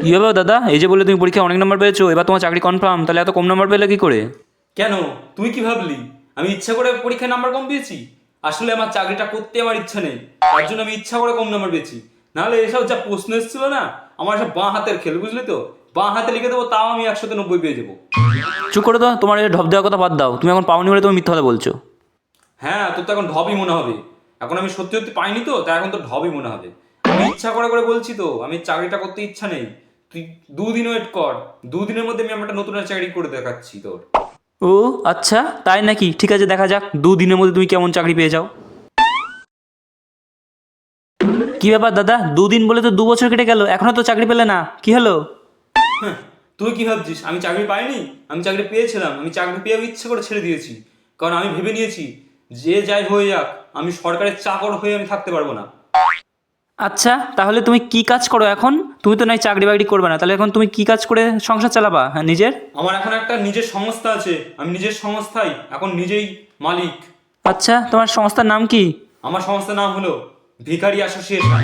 কী হবে দাদা, এই যে বলে তুমি পরীক্ষায় অনেক নম্বর পেয়েছো, এবার তোমার চাকরি কনফার্ম, তাহলে এত কম নম্বর পেলে কী করে? কেন, তুই কি ভাবলি আমি ইচ্ছা করে পরীক্ষায় নাম্বার কম পেয়েছি? আসলে আমার চাকরিটা করতে আমার ইচ্ছা নেই, তার জন্য আমি ইচ্ছা করে কম নাম্বার পেয়েছি। নাহলে এসব যা প্রশ্ন এসেছিল না, আমার সব বাঁ হাতের খেল, বুঝলি তো? বাঁ হাতে লিখে দেবো, তাও আমি 100-90 পেয়ে যাবো। চুপ করে দাও, তোমার এই ঢপ দেওয়ার কথা বাদ দাও। তুমি এখন পাওনি বলে তুমি মিথ্যা কথা বলছো। হ্যাঁ, তোর তো এখন ঢবই মনে হবে। এখন আমি সত্যি সত্যি পাইনি তো, তাই এখন তো ঢবই মনে হবে। আমি ইচ্ছা করে করে বলছি তো, আমি চাকরিটা করতে ইচ্ছা নেই। তুই 2 দিন ওয়েট কর, 2 দিনের মধ্যে আমি একটা নতুন চাকরি করে দেখাচ্ছি তোর। ও আচ্ছা, তাই নাকি? ঠিক আছে, দেখা যাক 2 দিনের মধ্যে তুমি কেমন চাকরি পেয়ে যাও। কি ব্যাপার দাদা, 2 দিন বলে তো 2 বছর কেটে গেল, এখনো তো চাকরি পেলে না, কি হলো? হ্যাঁ, তুই কি ভাবছিস আমি চাকরি পাইনি? আমি চাকরি পেয়েছিলাম, আমি চাকরি পেয়েও ইচ্ছে করে ছেড়ে দিয়েছি। কারণ আমি ভেবে নিয়েছি, যে যাই হয়ে যাক, আমি সরকারের চাকর হয়ে আমি থাকতে পারবো না। আচ্ছা, তাহলে তুমি কি কাজ করো এখন? তুমি তো নাই চাকরি বাকরি করবে না, তাহলে এখন তুমি কি কাজ করে সংসার চালাবা, হ্যাঁ নিজের? আমার এখন একটা নিজের সংস্থা আছে, আমি নিজের সংস্থায় এখন নিজেই মালিক। আচ্ছা, তোমার সংস্থার নাম কি? আমার সংস্থার নাম হলো ভিখারি অ্যাসোসিয়েশন।